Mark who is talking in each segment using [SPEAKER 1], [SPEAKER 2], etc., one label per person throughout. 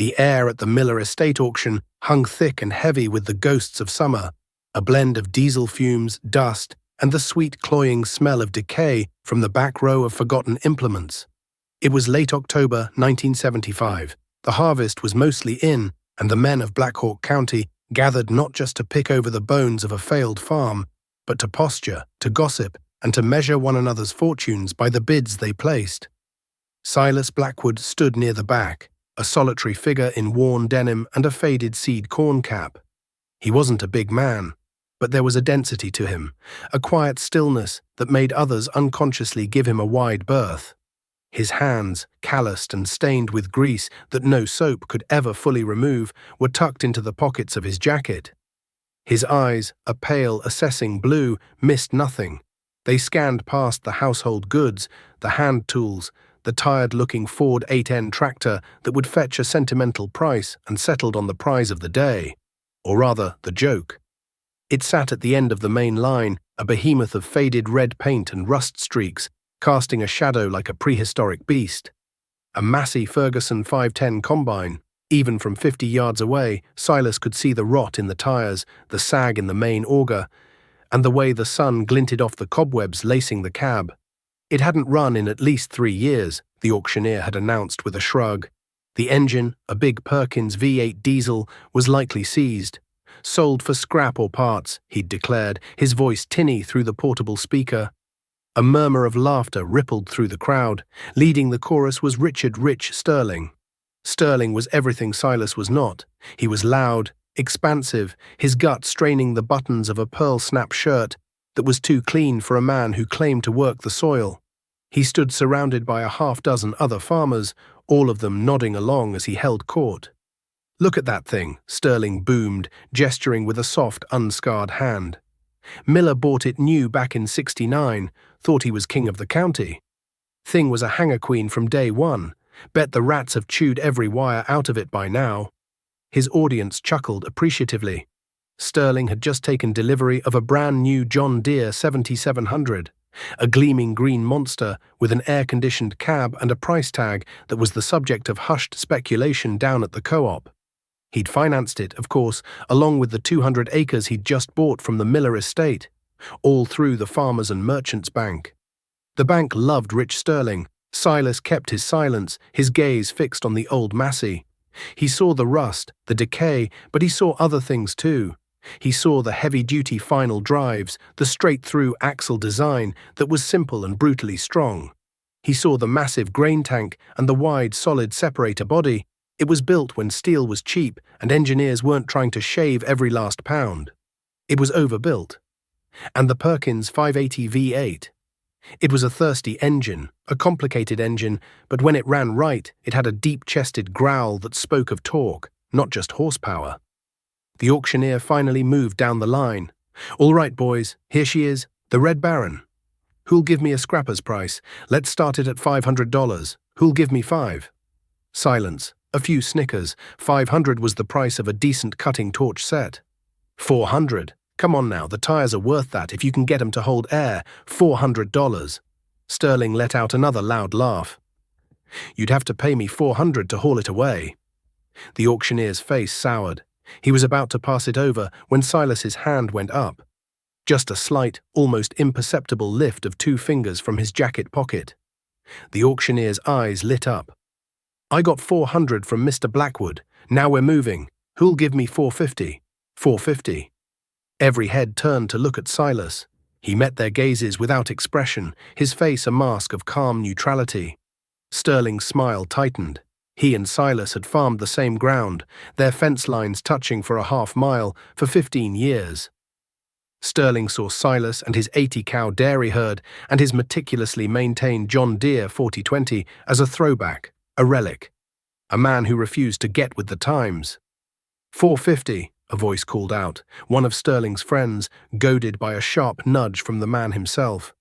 [SPEAKER 1] The air at the Miller Estate auction hung thick and heavy with the ghosts of summer, a blend of diesel fumes, dust, and the sweet cloying smell of decay from the back row of forgotten implements. It was late October 1975. The harvest was mostly in, and the men of Black Hawk County gathered not just to pick over the bones of a failed farm, but to posture, to gossip, and to measure one another's fortunes by the bids they placed. Silas Blackwood stood near the back, a solitary figure in worn denim and a faded seed corn cap. He wasn't a big man, but there was a density to him, a quiet stillness that made others unconsciously give him a wide berth. His hands, calloused and stained with grease that no soap could ever fully remove, were tucked into the pockets of his jacket. His eyes, a pale, assessing blue, missed nothing. They scanned past the household goods, the hand tools, the tired-looking Ford 8N tractor that would fetch a sentimental price and settled on the prize of the day, or rather, the joke. It sat at the end of the main line, a behemoth of faded red paint and rust streaks, casting a shadow like a prehistoric beast. A Massey Ferguson 510 combine. Even from 50 yards away, Silas could see the rot in the tires, the sag in the main auger, and the way the sun glinted off the cobwebs lacing the cab. It hadn't run in at least 3 years, the auctioneer had announced with a shrug. The engine, a big Perkins V8 diesel, was likely seized. Sold for scrap or parts, he'd declared, his voice tinny through the portable speaker. A murmur of laughter rippled through the crowd. Leading the chorus was Richard "Rich" Sterling. Sterling was everything Silas was not. He was loud, expansive, his gut straining the buttons of a pearl-snap shirt that was too clean for a man who claimed to work the soil. He stood surrounded by a half-dozen other farmers, all of them nodding along as he held court. "Look at that thing," Sterling boomed, gesturing with a soft, unscarred hand. "Miller bought it new back in '69, thought he was king of the county. Thing was a hanger queen from day one. Bet the rats have chewed every wire out of it by now." His audience chuckled appreciatively. Sterling had just taken delivery of a brand new John Deere 7700, a gleaming green monster with an air-conditioned cab and a price tag that was the subject of hushed speculation down at the co-op. He'd financed it, of course, along with the 200 acres he'd just bought from the Miller Estate, all through the Farmers and Merchants Bank. The bank loved Rich Sterling. Silas kept his silence, his gaze fixed on the old Massey. He saw the rust, the decay, but he saw other things too. He saw the heavy-duty final drives, the straight-through axle design that was simple and brutally strong. He saw the massive grain tank and the wide, solid separator body. It was built when steel was cheap and engineers weren't trying to shave every last pound. It was overbuilt. And the Perkins 580 V8. It was a thirsty engine, a complicated engine, but when it ran right, it had a deep-chested growl that spoke of torque, not just horsepower. The auctioneer finally moved down the line. "All right, boys, here she is, the Red Baron. Who'll give me a scrapper's price? Let's start it at $500. Who'll give me 5? Silence. A few snickers. 500 was the price of a decent cutting torch set. 400. Come on now, the tires are worth that if you can get 'em to hold air. $400. Sterling let out another loud laugh. "You'd have to pay me 400 to haul it away." The auctioneer's face soured. He was about to pass it over when Silas's hand went up. Just a slight, almost imperceptible lift of 2 fingers from his jacket pocket. The auctioneer's eyes lit up. "I got 400 from Mr. Blackwood. Now we're moving. Who'll give me 450? 450. Every head turned to look at Silas. He met their gazes without expression, his face a mask of calm neutrality. Sterling's smile tightened. He and Silas had farmed the same ground, their fence lines touching for a half-mile for 15 years. Sterling saw Silas and his 80-cow dairy herd and his meticulously maintained John Deere 4020 as a throwback, a relic, a man who refused to get with the times. 450, a voice called out, one of Sterling's friends, goaded by a sharp nudge from the man himself.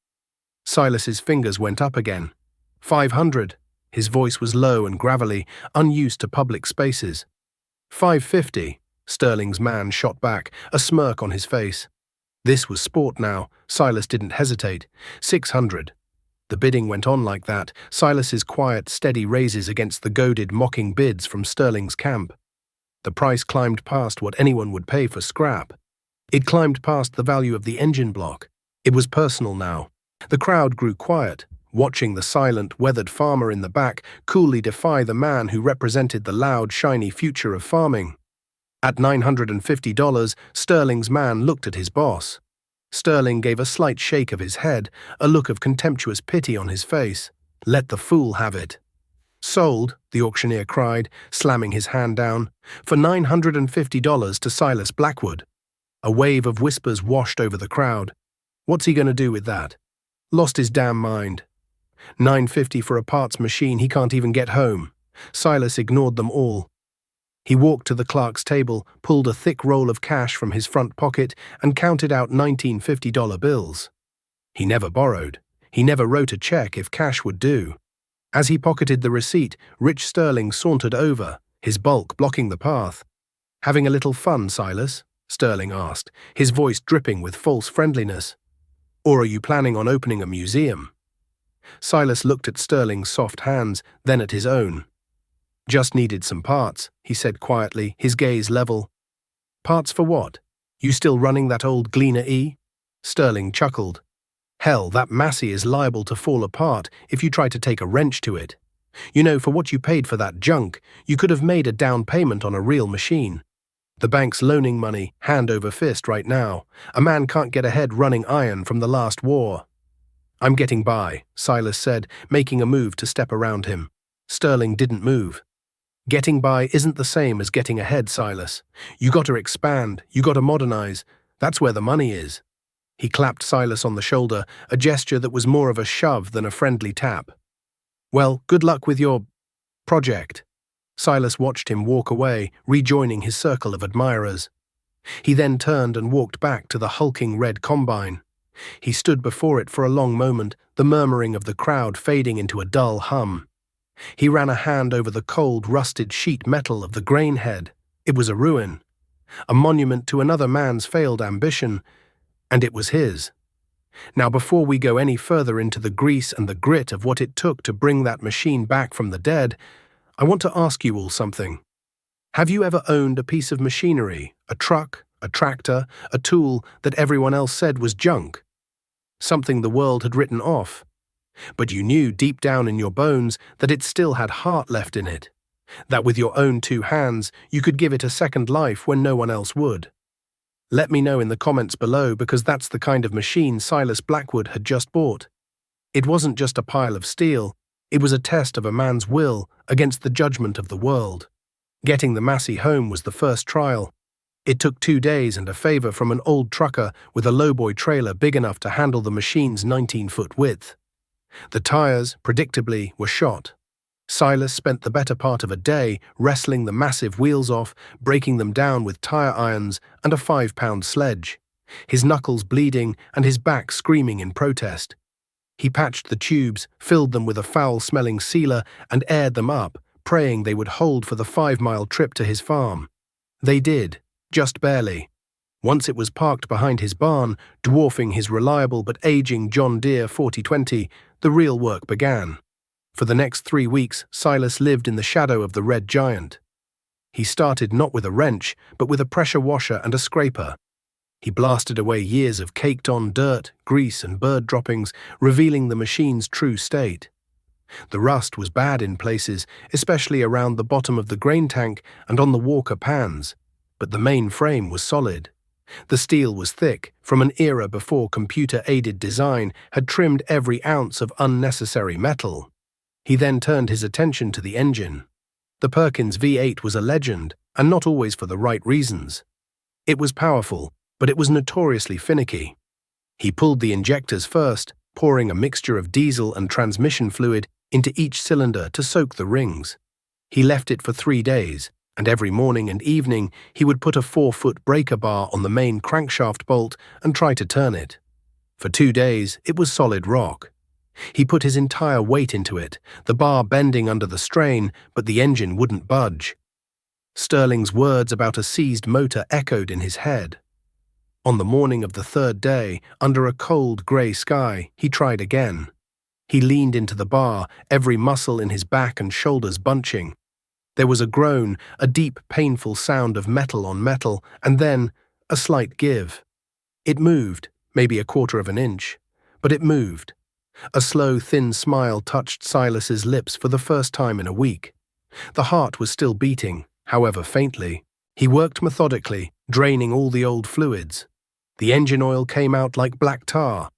[SPEAKER 1] Silas's fingers went up again. 500. His voice was low and gravelly, unused to public spaces. 550, Sterling's man shot back, a smirk on his face. This was sport now. Silas didn't hesitate. 600. The bidding went on like that, Silas's quiet, steady raises against the goaded, mocking bids from Sterling's camp. The price climbed past what anyone would pay for scrap. It climbed past the value of the engine block. It was personal now. The crowd grew quiet, watching the silent, weathered farmer in the back coolly defy the man who represented the loud, shiny future of farming. At $950, Sterling's man looked at his boss. Sterling gave a slight shake of his head, a look of contemptuous pity on his face. Let the fool have it. Sold, the auctioneer cried, slamming his hand down, for $950 to Silas Blackwood. A wave of whispers washed over the crowd. What's he going to do with that? Lost his damn mind. $950 for a parts machine he can't even get home. Silas ignored them all. He walked to the clerk's table, pulled a thick roll of cash from his front pocket, and counted out $1950 bills. He never borrowed. He never wrote a check if cash would do. As he pocketed the receipt, Rich Sterling sauntered over, his bulk blocking the path. "Having a little fun, Silas?" Sterling asked, his voice dripping with false friendliness. "Or are you planning on opening a museum?" Silas looked at Sterling's soft hands, then at his own. "Just needed some parts," he said quietly, his gaze level. "Parts for what? You still running that old Gleaner E?" Sterling chuckled. "Hell, that Massey is liable to fall apart if you try to take a wrench to it. You know, for what you paid for that junk, you could have made a down payment on a real machine. The bank's loaning money, hand over fist right now. A man can't get ahead running iron from the last war." "I'm getting by," Silas said, making a move to step around him. Sterling didn't move. "Getting by isn't the same as getting ahead, Silas. You got to expand, you got to modernize. That's where the money is." He clapped Silas on the shoulder, a gesture that was more of a shove than a friendly tap. "Well, good luck with your project." Silas watched him walk away, rejoining his circle of admirers. He then turned and walked back to the hulking red combine. He stood before it for a long moment, the murmuring of the crowd fading into a dull hum. He ran a hand over the cold, rusted sheet metal of the grain head. It was a ruin, a monument to another man's failed ambition, and it was his. Now, before we go any further into the grease and the grit of what it took to bring that machine back from the dead, I want to ask you all something. Have you ever owned a piece of machinery, a truck, a tractor, a tool that everyone else said was junk? Something the world had written off. But you knew deep down in your bones that it still had heart left in it, that with your own two hands you could give it a second life when no one else would. Let me know in the comments below, because that's the kind of machine Silas Blackwood had just bought. It wasn't just a pile of steel, it was a test of a man's will against the judgment of the world. Getting the Massey home was the first trial. It took 2 days and a favor from an old trucker with a lowboy trailer big enough to handle the machine's 19-foot width. The tires, predictably, were shot. Silas spent the better part of a day wrestling the massive wheels off, breaking them down with tire irons and a 5-pound sledge, his knuckles bleeding and his back screaming in protest. He patched the tubes, filled them with a foul-smelling sealer, and aired them up, praying they would hold for the 5-mile trip to his farm. They did, just barely. Once it was parked behind his barn, dwarfing his reliable but aging John Deere 4020, the real work began. For the next 3 weeks, Silas lived in the shadow of the red giant. He started not with a wrench, but with a pressure washer and a scraper. He blasted away years of caked-on dirt, grease, and bird droppings, revealing the machine's true state. The rust was bad in places, especially around the bottom of the grain tank and on the Walker pans, but the main frame was solid. The steel was thick, from an era before computer-aided design had trimmed every ounce of unnecessary metal. He then turned his attention to the engine. The Perkins V8 was a legend, and not always for the right reasons. It was powerful, but it was notoriously finicky. He pulled the injectors first, pouring a mixture of diesel and transmission fluid into each cylinder to soak the rings. He left it for 3 days, and every morning and evening he would put a 4-foot breaker bar on the main crankshaft bolt and try to turn it. For 2 days, it was solid rock. He put his entire weight into it, the bar bending under the strain, but the engine wouldn't budge. Sterling's words about a seized motor echoed in his head. On the morning of the 3rd day, under a cold grey sky, he tried again. He leaned into the bar, every muscle in his back and shoulders bunching. There was a groan, a deep, painful sound of metal on metal, and then a slight give. It moved, maybe a quarter of an inch, but it moved. A slow, thin smile touched Silas's lips for the first time in a week. The heart was still beating, however faintly. He worked methodically, draining all the old fluids. The engine oil came out like black tar.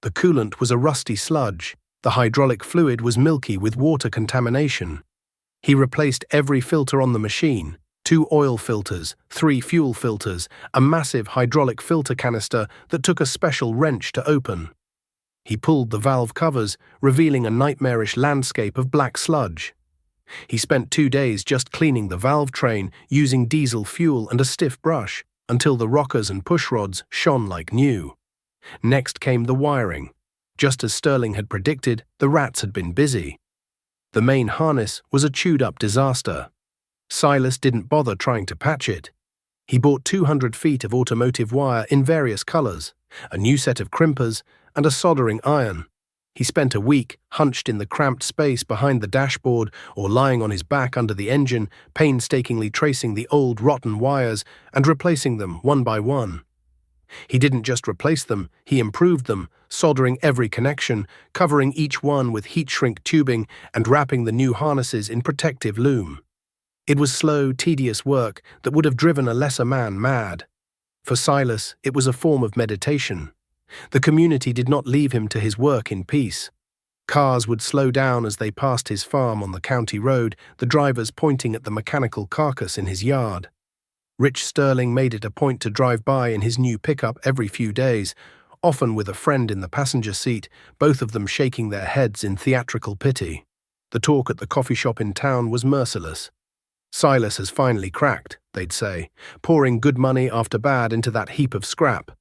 [SPEAKER 1] The coolant was a rusty sludge. The hydraulic fluid was milky with water contamination. He replaced every filter on the machine, 2 oil filters, 3 fuel filters, a massive hydraulic filter canister that took a special wrench to open. He pulled the valve covers, revealing a nightmarish landscape of black sludge. He spent 2 days just cleaning the valve train, using diesel fuel and a stiff brush, until the rockers and pushrods shone like new. Next came the wiring. Just as Sterling had predicted, the rats had been busy. The main harness was a chewed-up disaster. Silas didn't bother trying to patch it. He bought 200 feet of automotive wire in various colors, a new set of crimpers, and a soldering iron. He spent a week hunched in the cramped space behind the dashboard or lying on his back under the engine, painstakingly tracing the old rotten wires and replacing them one by one. He didn't just replace them, he improved them, soldering every connection, covering each one with heat-shrink tubing and wrapping the new harnesses in protective loom. It was slow, tedious work that would have driven a lesser man mad. For Silas, it was a form of meditation. The community did not leave him to his work in peace. Cars would slow down as they passed his farm on the county road, the drivers pointing at the mechanical carcass in his yard. Rich Sterling made it a point to drive by in his new pickup every few days, often with a friend in the passenger seat, both of them shaking their heads in theatrical pity. The talk at the coffee shop in town was merciless. Silas has finally cracked, they'd say, pouring good money after bad into that heap of scrap.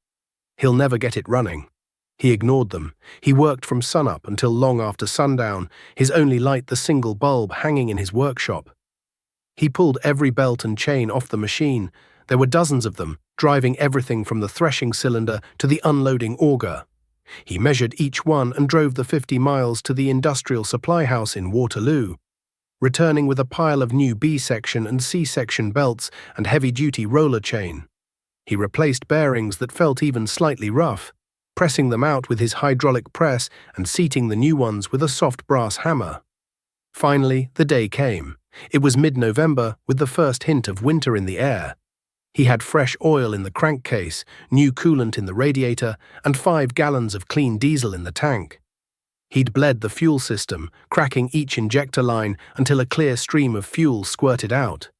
[SPEAKER 1] He'll never get it running. He ignored them. He worked from sunup until long after sundown, his only light the single bulb hanging in his workshop. He pulled every belt and chain off the machine. There were dozens of them, driving everything from the threshing cylinder to the unloading auger. He measured each one and drove the 50 miles to the industrial supply house in Waterloo, returning with a pile of new B-section and C-section belts and heavy-duty roller chain. He replaced bearings that felt even slightly rough, pressing them out with his hydraulic press and seating the new ones with a soft brass hammer. Finally, the day came. It was mid-November, with the first hint of winter in the air. He had fresh oil in the crankcase, new coolant in the radiator, and 5 gallons of clean diesel in the tank. He'd bled the fuel system, cracking each injector line until a clear stream of fuel squirted out.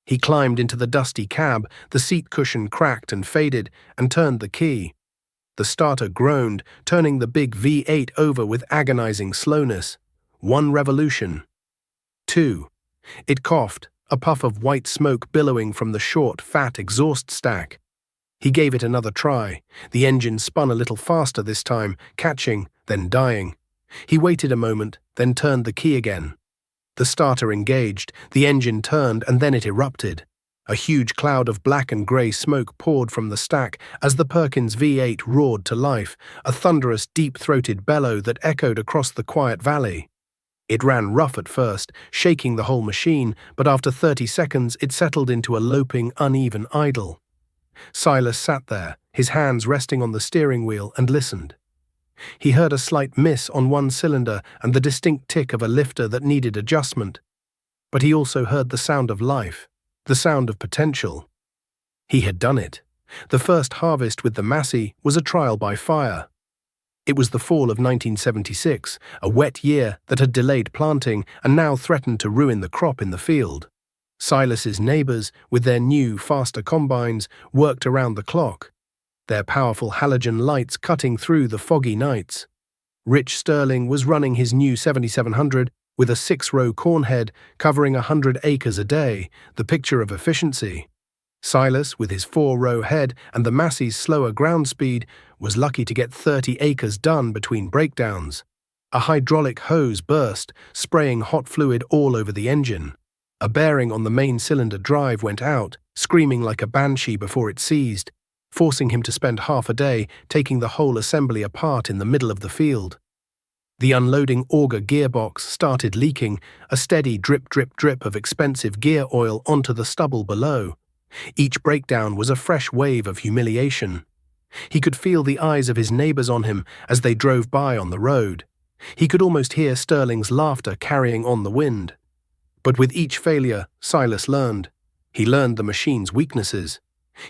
[SPEAKER 1] He climbed into the dusty cab, the seat cushion cracked and faded, and turned the key. The starter groaned, turning the big V8 over with agonizing slowness. 1 revolution. 2. It coughed, a puff of white smoke billowing from the short, fat exhaust stack. He gave it another try. The engine spun a little faster this time, catching, then dying. He waited a moment, then turned the key again. The starter engaged, the engine turned, and then it erupted. A huge cloud of black and grey smoke poured from the stack as the Perkins V8 roared to life, a thunderous, deep-throated bellow that echoed across the quiet valley. It ran rough at first, shaking the whole machine, but after 30 seconds it settled into a loping, uneven idle. Silas sat there, his hands resting on the steering wheel, and listened. He heard a slight miss on one cylinder and the distinct tick of a lifter that needed adjustment. But he also heard the sound of life, the sound of potential. He had done it. The first harvest with the Massey was a trial by fire. It was the fall of 1976, a wet year that had delayed planting and now threatened to ruin the crop in the field. Silas's neighbors, with their new, faster combines, worked around the clock, their powerful halogen lights cutting through the foggy nights. Rich Sterling was running his new 7700 with a 6-row corn head covering 100 acres a day, the picture of efficiency. Silas, with his 4-row head and the Massey's slower ground speed, was lucky to get 30 acres done between breakdowns. A hydraulic hose burst, spraying hot fluid all over the engine. A bearing on the main cylinder drive went out, screaming like a banshee before it seized, forcing him to spend half a day taking the whole assembly apart in the middle of the field. The unloading auger gearbox started leaking, a steady drip, drip, drip of expensive gear oil onto the stubble below. Each breakdown was a fresh wave of humiliation. He could feel the eyes of his neighbors on him as they drove by on the road. He could almost hear Sterling's laughter carrying on the wind. But with each failure, Silas learned. He learned the machine's weaknesses.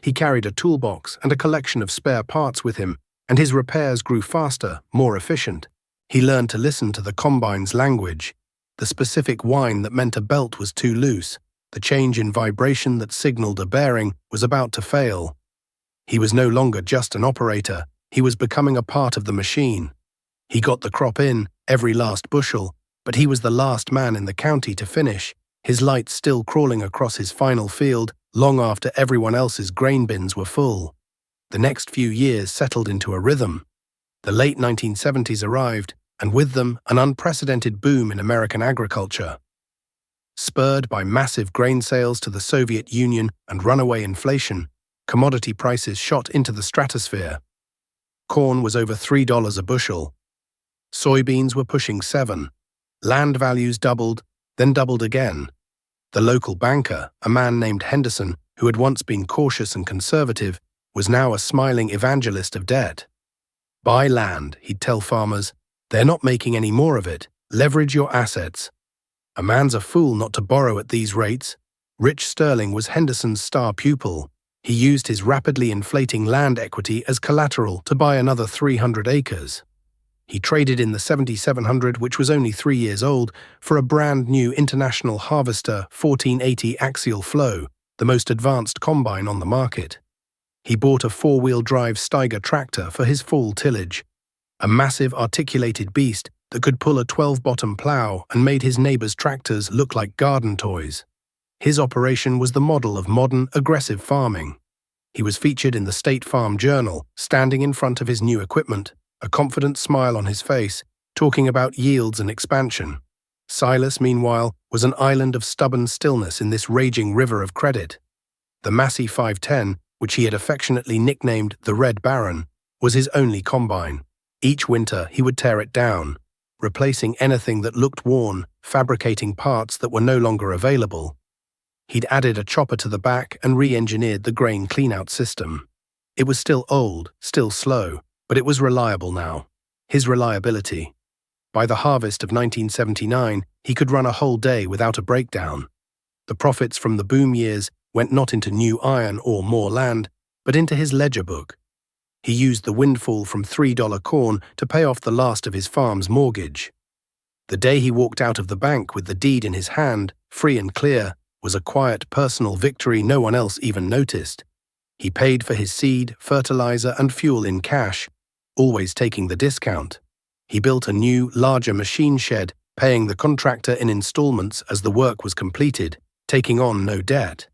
[SPEAKER 1] He carried a toolbox and a collection of spare parts with him, and his repairs grew faster, more efficient. He learned to listen to the combine's language, the specific whine that meant a belt was too loose, the change in vibration that signaled a bearing was about to fail. He was no longer just an operator, he was becoming a part of the machine. He got the crop in, every last bushel, but he was the last man in the county to finish, his lights still crawling across his final field long after everyone else's grain bins were full. The next few years settled into a rhythm. The late 1970s arrived, and with them an unprecedented boom in American agriculture. Spurred by massive grain sales to the Soviet Union and runaway inflation, commodity prices shot into the stratosphere. Corn was over $3 a bushel. Soybeans were pushing $7. Land values doubled, then doubled again. The local banker, a man named Henderson, who had once been cautious and conservative, was now a smiling evangelist of debt. Buy land, he'd tell farmers. They're not making any more of it. Leverage your assets. A man's a fool not to borrow at these rates. Rich Sterling was Henderson's star pupil. He used his rapidly inflating land equity as collateral to buy another 300 acres. He traded in the 7700, which was only 3 years old, for a brand new International Harvester 1480 axial flow, the most advanced combine on the market. He bought a 4-wheel drive Steiger tractor for his fall tillage, a massive articulated beast that could pull a 12-bottom plow and made his neighbors' tractors look like garden toys. His operation was the model of modern, aggressive farming. He was featured in the State Farm Journal, standing in front of his new equipment, a confident smile on his face, talking about yields and expansion. Silas, meanwhile, was an island of stubborn stillness in this raging river of credit. The Massey 510, which he had affectionately nicknamed the Red Baron, was his only combine. Each winter he would tear it down, replacing anything that looked worn, fabricating parts that were no longer available. He'd added a chopper to the back and re-engineered the grain cleanout system. It was still old, still slow, but it was reliable now. His reliability. By the harvest of 1979, he could run a whole day without a breakdown. The profits from the boom years went not into new iron or more land, but into his ledger book. He used the windfall from $3 corn to pay off the last of his farm's mortgage. The day he walked out of the bank with the deed in his hand, free and clear, was a quiet personal victory no one else even noticed. He paid for his seed, fertilizer, and fuel in cash, always taking the discount. He built a new, larger machine shed, paying the contractor in installments as the work was completed, taking on no debt.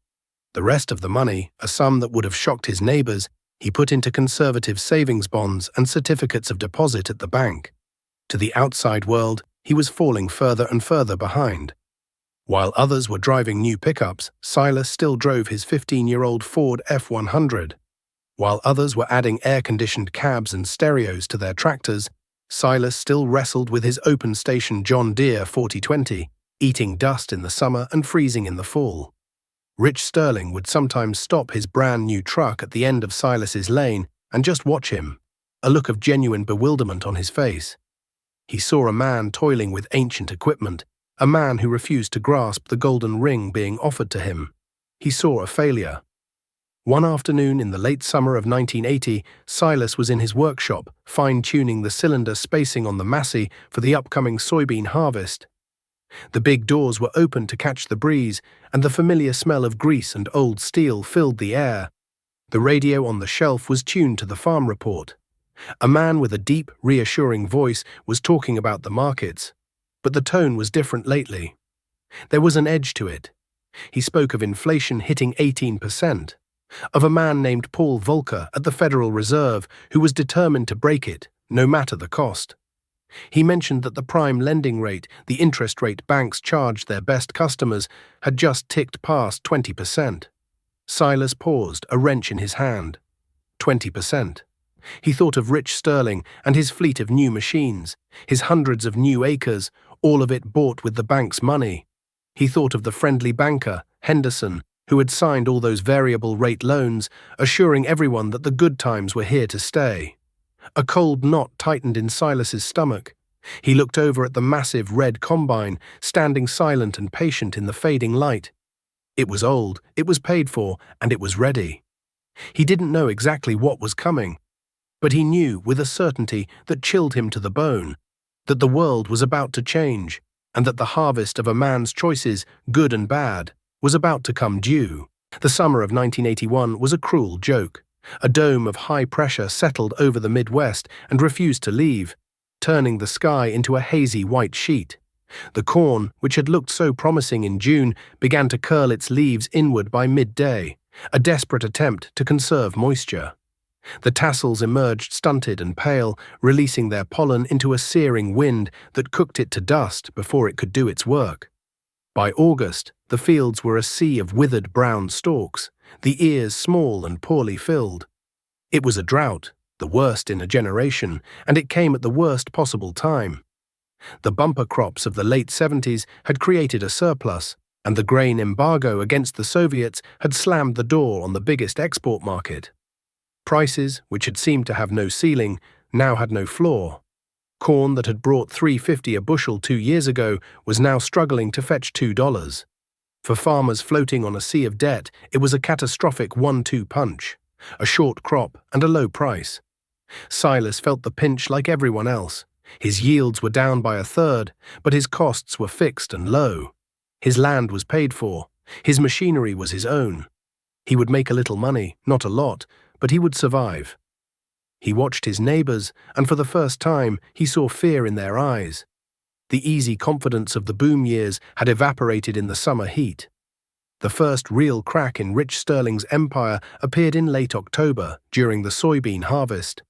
[SPEAKER 1] The rest of the money, a sum that would have shocked his neighbors, he put into conservative savings bonds and certificates of deposit at the bank. To the outside world, he was falling further and further behind. While others were driving new pickups, Silas still drove his 15-year-old Ford F-100. While others were adding air-conditioned cabs and stereos to their tractors, Silas still wrestled with his open-station John Deere 4020, eating dust in the summer and freezing in the fall. Rich Sterling would sometimes stop his brand-new truck at the end of Silas's lane and just watch him, a look of genuine bewilderment on his face. He saw a man toiling with ancient equipment, a man who refused to grasp the golden ring being offered to him. He saw a failure. One afternoon in the late summer of 1980, Silas was in his workshop, fine-tuning the cylinder spacing on the Massey for the upcoming soybean harvest. The big doors were open to catch the breeze, and the familiar smell of grease and old steel filled the air. The radio on the shelf was tuned to the farm report. A man with a deep, reassuring voice was talking about the markets, but the tone was different lately. There was an edge to it. He spoke of inflation hitting 18%, of a man named Paul Volcker at the Federal Reserve who was determined to break it, no matter the cost. He mentioned that the prime lending rate, the interest rate banks charged their best customers, had just ticked past 20%. Silas paused, a wrench in his hand. 20%. He thought of Rich Sterling and his fleet of new machines, his hundreds of new acres, all of it bought with the bank's money. He thought of the friendly banker, Henderson, who had signed all those variable rate loans, assuring everyone that the good times were here to stay. A cold knot tightened in Silas's stomach. He looked over at the massive red combine, standing silent and patient in the fading light. It was old, it was paid for, and it was ready. He didn't know exactly what was coming, but he knew with a certainty that chilled him to the bone, that the world was about to change, and that the harvest of a man's choices, good and bad, was about to come due. The summer of 1981 was a cruel joke. A dome of high pressure settled over the Midwest and refused to leave, turning the sky into a hazy white sheet. The corn, which had looked so promising in June, began to curl its leaves inward by midday, a desperate attempt to conserve moisture. The tassels emerged stunted and pale, releasing their pollen into a searing wind that cooked it to dust before it could do its work. By August, the fields were a sea of withered brown stalks, the ears small and poorly filled. It was a drought, the worst in a generation, and it came at the worst possible time. The bumper crops of the late 70s had created a surplus, and the grain embargo against the Soviets had slammed the door on the biggest export market. Prices, which had seemed to have no ceiling, now had no floor. Corn that had brought $3.50 a bushel 2 years ago was now struggling to fetch $2. For farmers floating on a sea of debt, it was a catastrophic 1-2 punch, a short crop and a low price. Silas felt the pinch like everyone else. His yields were down by a third, but his costs were fixed and low. His land was paid for. His machinery was his own. He would make a little money, not a lot, but he would survive. He watched his neighbors, and for the first time he saw fear in their eyes. The easy confidence of the boom years had evaporated in the summer heat. The first real crack in Rich Sterling's empire appeared in late October, during the soybean harvest.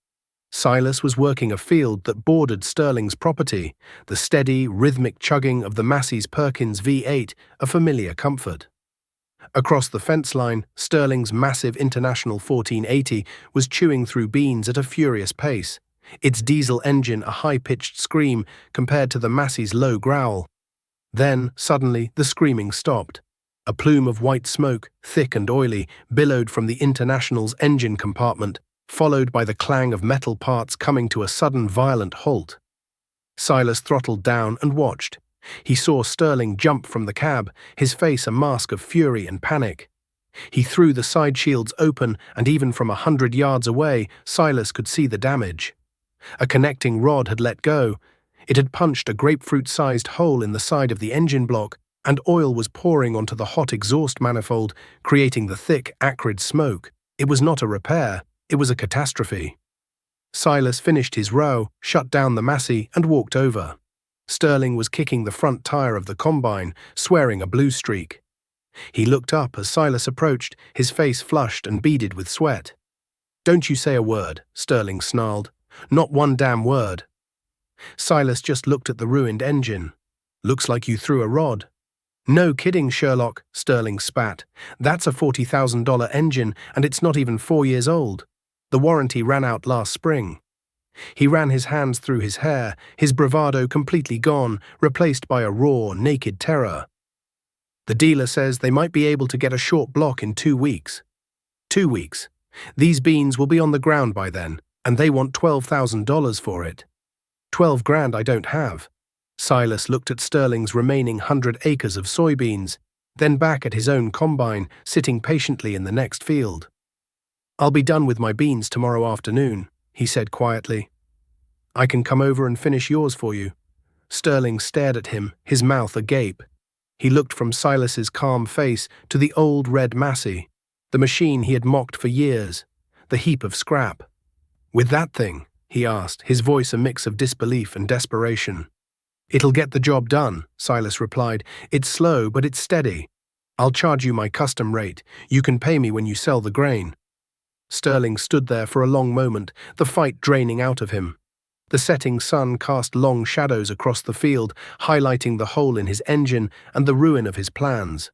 [SPEAKER 1] Silas was working a field that bordered Sterling's property, the steady, rhythmic chugging of the Massey's Perkins V8 a familiar comfort. Across the fence line, Sterling's massive International 1480 was chewing through beans at a furious pace, its diesel engine a high-pitched scream compared to the Massey's low growl. Then, suddenly, the screaming stopped. A plume of white smoke, thick and oily, billowed from the International's engine compartment, followed by the clang of metal parts coming to a sudden violent halt. Silas throttled down and watched. He saw Sterling jump from the cab, his face a mask of fury and panic. He threw the side shields open, and even from 100 yards away, Silas could see the damage. A connecting rod had let go. It had punched a grapefruit-sized hole in the side of the engine block, and oil was pouring onto the hot exhaust manifold, creating the thick, acrid smoke. It was not a repair. It was a catastrophe. Silas finished his row, shut down the Massey, and walked over. Sterling was kicking the front tire of the combine, swearing a blue streak. He looked up as Silas approached, his face flushed and beaded with sweat. "Don't you say a word," Sterling snarled. "Not one damn word." Silas just looked at the ruined engine. "Looks like you threw a rod." "No kidding, Sherlock," Sterling spat. "That's a $40,000 engine, and it's not even 4 years old. The warranty ran out last spring." He ran his hands through his hair, his bravado completely gone, replaced by a raw, naked terror. "The dealer says they might be able to get a short block in 2 weeks. 2 weeks. These beans will be on the ground by then, and they want $12,000 for it. 12 grand I don't have." Silas looked at Sterling's remaining 100 acres of soybeans, then back at his own combine, sitting patiently in the next field. "I'll be done with my beans tomorrow afternoon," he said quietly. "I can come over and finish yours for you." Sterling stared at him, his mouth agape. He looked from Silas's calm face to the old red Massey, the machine he had mocked for years, the heap of scrap. "With that thing?" he asked, his voice a mix of disbelief and desperation. "It'll get the job done," Silas replied. "It's slow, but it's steady. I'll charge you my custom rate. You can pay me when you sell the grain." Sterling stood there for a long moment, the fight draining out of him. The setting sun cast long shadows across the field, highlighting the hole in his engine and the ruin of his plans.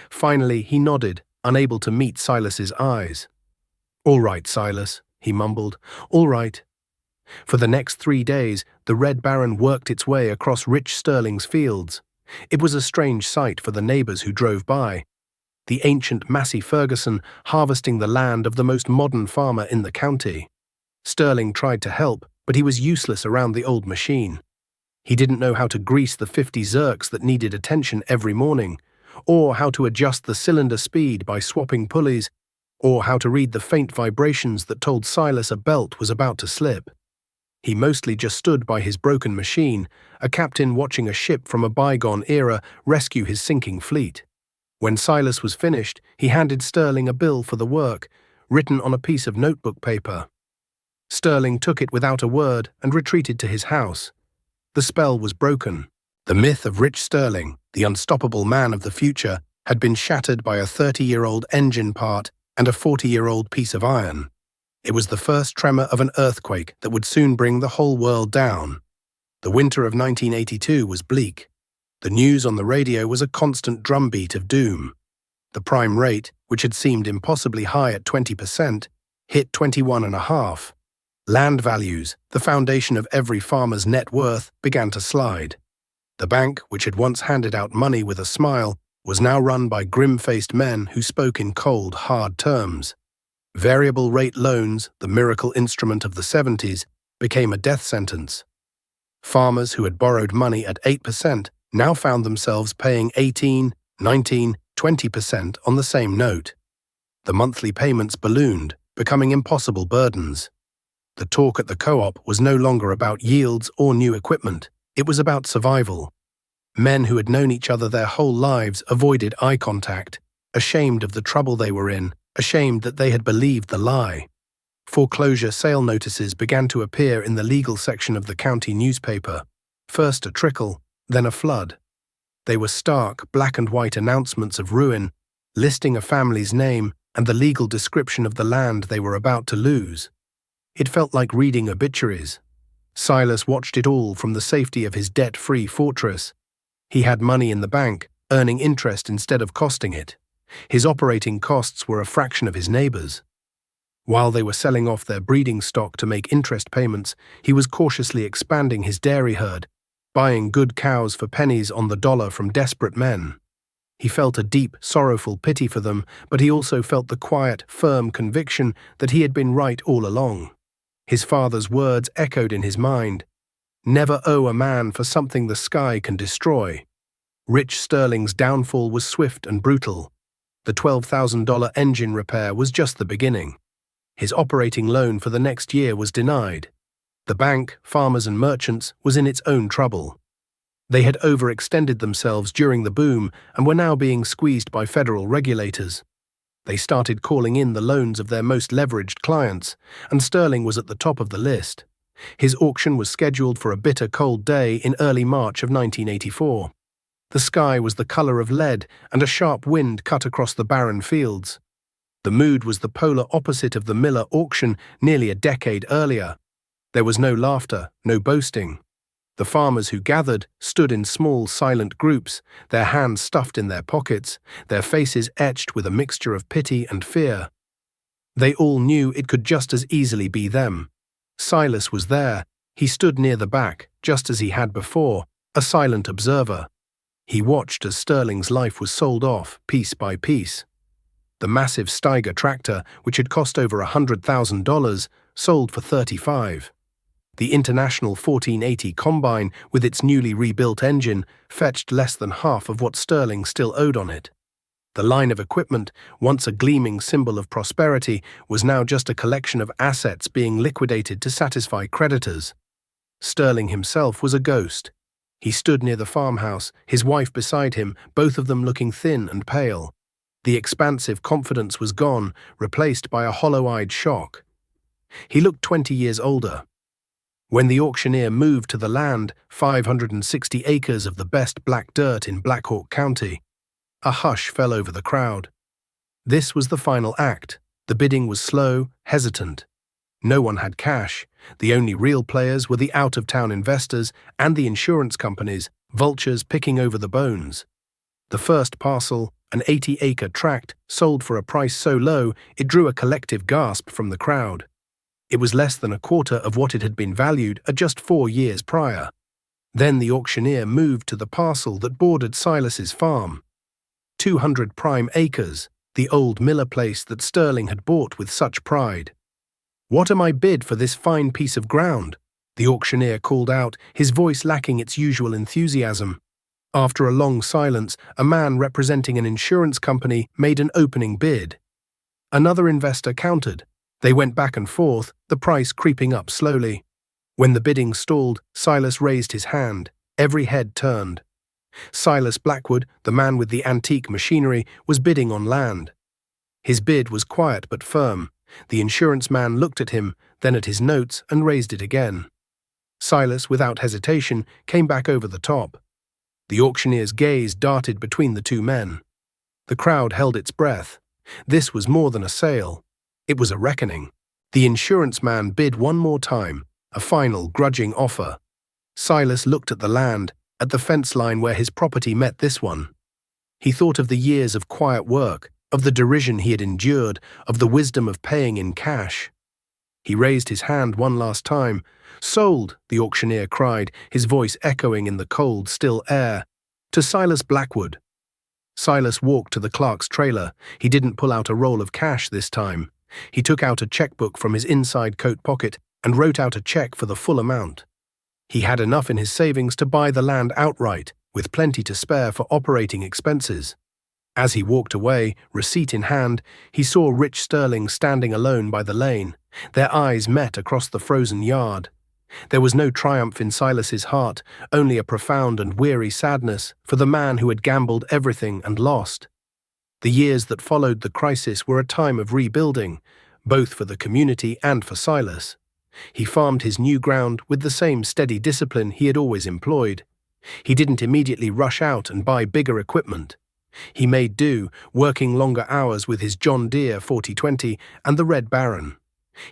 [SPEAKER 1] Finally, he nodded, unable to meet Silas's eyes. "All right, Silas," he mumbled. "All right." For the next 3 days, the Red Baron worked its way across rich Sterling's fields. It was a strange sight for the neighbours who drove by. The ancient Massey Ferguson harvesting the land of the most modern farmer in the county. Sterling tried to help, but he was useless around the old machine. He didn't know how to grease the 50 zerks that needed attention every morning, or how to adjust the cylinder speed by swapping pulleys, or how to read the faint vibrations that told Silas a belt was about to slip. He mostly just stood by his broken machine, a captain watching a ship from a bygone era rescue his sinking fleet. When Silas was finished, he handed Sterling a bill for the work, written on a piece of notebook paper. Sterling took it without a word and retreated to his house. The spell was broken. The myth of Rich Sterling, the unstoppable man of the future, had been shattered by a 30-year-old engine part and a 40-year-old piece of iron. It was the first tremor of an earthquake that would soon bring the whole world down. The winter of 1982 was bleak. The news on the radio was a constant drumbeat of doom. The prime rate, which had seemed impossibly high at 20%, hit 21.5%. Land values, the foundation of every farmer's net worth, began to slide. The bank, which had once handed out money with a smile, was now run by grim-faced men who spoke in cold, hard terms. Variable rate loans, the miracle instrument of the 70s, became a death sentence. Farmers who had borrowed money at 8% now found themselves paying 18, 19, 20% on the same note. The monthly payments ballooned, becoming impossible burdens. The talk at the co-op was no longer about yields or new equipment. It was about survival. Men who had known each other their whole lives avoided eye contact, ashamed of the trouble they were in, ashamed that they had believed the lie. Foreclosure sale notices began to appear in the legal section of the county newspaper. First a trickle, then a flood. They were stark, black and white announcements of ruin, listing a family's name and the legal description of the land they were about to lose. It felt like reading obituaries. Silas watched it all from the safety of his debt-free fortress. He had money in the bank, earning interest instead of costing it. His operating costs were a fraction of his neighbors. While they were selling off their breeding stock to make interest payments, he was cautiously expanding his dairy herd, buying good cows for pennies on the dollar from desperate men. He felt a deep, sorrowful pity for them, but he also felt the quiet, firm conviction that he had been right all along. His father's words echoed in his mind. Never owe a man for something the sky can destroy. Rich Sterling's downfall was swift and brutal. The $12,000 engine repair was just the beginning. His operating loan for the next year was denied. The bank, farmers and merchants, was in its own trouble. They had overextended themselves during the boom and were now being squeezed by federal regulators. They started calling in the loans of their most leveraged clients, and Sterling was at the top of the list. His auction was scheduled for a bitter cold day in early March of 1984. The sky was the color of lead, and a sharp wind cut across the barren fields. The mood was the polar opposite of the Miller auction nearly a decade earlier. There was no laughter, no boasting. The farmers who gathered stood in small, silent groups, their hands stuffed in their pockets, their faces etched with a mixture of pity and fear. They all knew it could just as easily be them. Silas was there. He stood near the back, just as he had before, a silent observer. He watched as Sterling's life was sold off, piece by piece. The massive Steiger tractor, which had cost over $100,000, sold for $35,000. The International 1480 Combine, with its newly rebuilt engine, fetched less than half of what Sterling still owed on it. The line of equipment, once a gleaming symbol of prosperity, was now just a collection of assets being liquidated to satisfy creditors. Sterling himself was a ghost. He stood near the farmhouse, his wife beside him, both of them looking thin and pale. The expansive confidence was gone, replaced by a hollow-eyed shock. He looked 20 years older. When the auctioneer moved to the land, 560 acres of the best black dirt in Black Hawk County, a hush fell over the crowd. This was the final act. The bidding was slow, hesitant. No one had cash. The only real players were the out-of-town investors and the insurance companies, vultures picking over the bones. The first parcel, an 80-acre tract, sold for a price so low it drew a collective gasp from the crowd. It was less than a quarter of what it had been valued at just 4 years prior. Then the auctioneer moved to the parcel that bordered Silas's farm. 200 prime acres, the old Miller place that Sterling had bought with such pride. "What am I bid for this fine piece of ground?" the auctioneer called out, his voice lacking its usual enthusiasm. After a long silence, a man representing an insurance company made an opening bid. Another investor countered. They went back and forth, the price creeping up slowly. When the bidding stalled, Silas raised his hand. Every head turned. Silas Blackwood, the man with the antique machinery, was bidding on land. His bid was quiet but firm. The insurance man looked at him, then at his notes, and raised it again. Silas, without hesitation, came back over the top. The auctioneer's gaze darted between the two men. The crowd held its breath. This was more than a sale. It was a reckoning. The insurance man bid one more time, a final, grudging offer. Silas looked at the land, at the fence line where his property met this one. He thought of the years of quiet work, of the derision he had endured, of the wisdom of paying in cash. He raised his hand one last time. "Sold!" the auctioneer cried, his voice echoing in the cold, still air. "To Silas Blackwood." Silas walked to the clerk's trailer. He didn't pull out a roll of cash this time. He took out a checkbook from his inside coat pocket and wrote out a check for the full amount. He had enough in his savings to buy the land outright, with plenty to spare for operating expenses. As he walked away, receipt in hand, he saw Rich Sterling standing alone by the lane. Their eyes met across the frozen yard. There was no triumph in Silas's heart, only a profound and weary sadness for the man who had gambled everything and lost. The years that followed the crisis were a time of rebuilding, both for the community and for Silas. He farmed his new ground with the same steady discipline he had always employed. He didn't immediately rush out and buy bigger equipment. He made do, working longer hours with his John Deere 4020 and the Red Baron.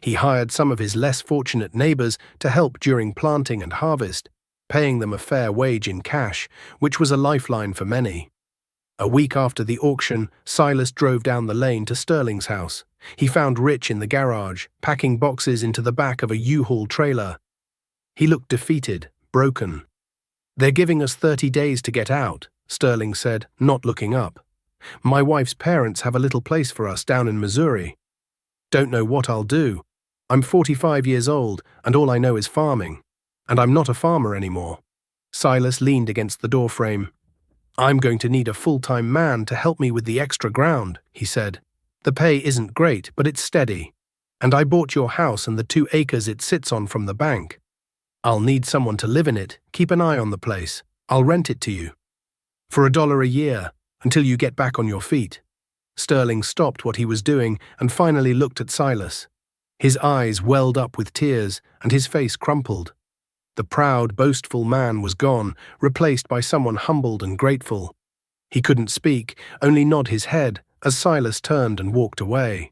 [SPEAKER 1] He hired some of his less fortunate neighbors to help during planting and harvest, paying them a fair wage in cash, which was a lifeline for many. A week after the auction, Silas drove down the lane to Sterling's house. He found Rich in the garage, packing boxes into the back of a U-Haul trailer. He looked defeated, broken. "They're giving us 30 days to get out," Sterling said, not looking up. "My wife's parents have a little place for us down in Missouri. Don't know what I'll do. I'm 45 years old, and all I know is farming. And I'm not a farmer anymore." Silas leaned against the doorframe. "I'm going to need a full-time man to help me with the extra ground," he said. "The pay isn't great, but it's steady. And I bought your house and the 2 acres it sits on from the bank. I'll need someone to live in it. Keep an eye on the place. I'll rent it to you. For $1 a year, until you get back on your feet." Sterling stopped what he was doing and finally looked at Silas. His eyes welled up with tears and his face crumpled. The proud, boastful man was gone, replaced by someone humbled and grateful. He couldn't speak, only nod his head as Silas turned and walked away.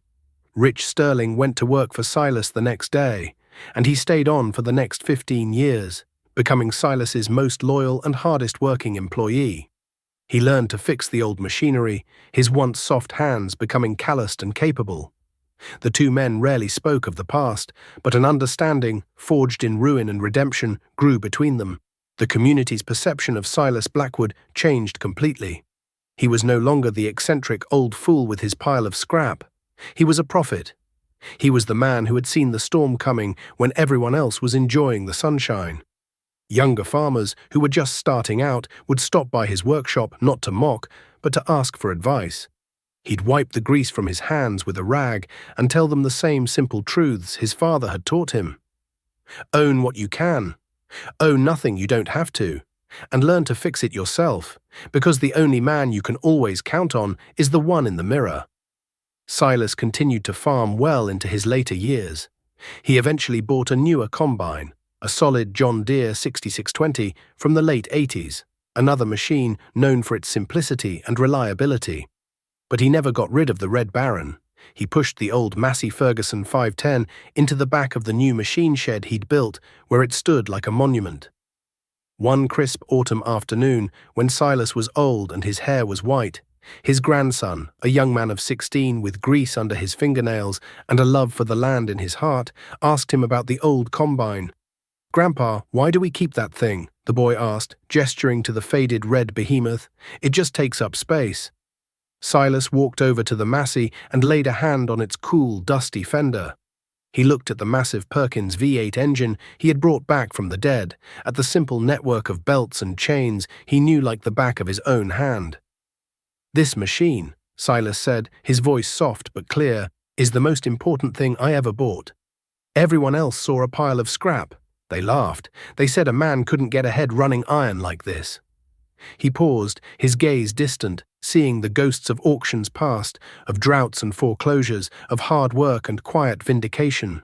[SPEAKER 1] Rich Sterling went to work for Silas the next day, and he stayed on for the next 15 years, becoming Silas's most loyal and hardest-working employee. He learned to fix the old machinery, his once soft hands becoming calloused and capable. The two men rarely spoke of the past, but an understanding, forged in ruin and redemption, grew between them. The community's perception of Silas Blackwood changed completely. He was no longer the eccentric old fool with his pile of scrap. He was a prophet. He was the man who had seen the storm coming when everyone else was enjoying the sunshine. Younger farmers who were just starting out would stop by his workshop not to mock, but to ask for advice. He'd wipe the grease from his hands with a rag and tell them the same simple truths his father had taught him. Own what you can. Own nothing you don't have to. And learn to fix it yourself, because the only man you can always count on is the one in the mirror. Silas continued to farm well into his later years. He eventually bought a newer combine, a solid John Deere 6620 from the late 80s, another machine known for its simplicity and reliability. But he never got rid of the Red Baron. He pushed the old Massey Ferguson 510 into the back of the new machine shed he'd built, where it stood like a monument. One crisp autumn afternoon, when Silas was old and his hair was white, His grandson, a young man of 16 with grease under his fingernails and a love for the land in his heart, asked him about the old combine. "Grandpa, why do we keep that thing?" the boy asked, gesturing to the faded red behemoth. "It just takes up space." Silas walked over to the Massey and laid a hand on its cool, dusty fender. He looked at the massive Perkins V8 engine he had brought back from the dead, at the simple network of belts and chains he knew like the back of his own hand. "This machine," Silas said, his voice soft but clear, "is the most important thing I ever bought. Everyone else saw a pile of scrap. They laughed. They said a man couldn't get ahead running iron like this." He paused, his gaze distant, seeing the ghosts of auctions past, of droughts and foreclosures, of hard work and quiet vindication.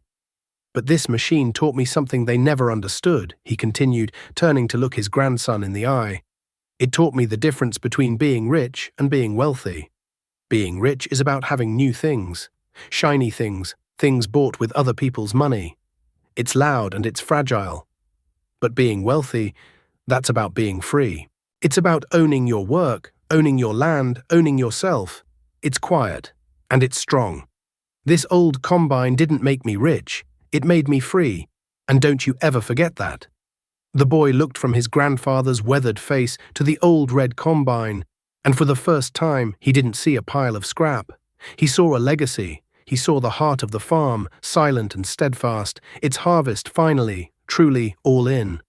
[SPEAKER 1] "But this machine taught me something they never understood," he continued, turning to look his grandson in the eye. "It taught me the difference between being rich and being wealthy. Being rich is about having new things, shiny things, things bought with other people's money. It's loud and it's fragile. But being wealthy, that's about being free. It's about owning your work, owning your land, owning yourself. It's quiet, and it's strong. This old combine didn't make me rich, it made me free, and don't you ever forget that." The boy looked from his grandfather's weathered face to the old red combine, and for the first time he didn't see a pile of scrap. He saw a legacy. He saw the heart of the farm, silent and steadfast, its harvest finally, truly all in.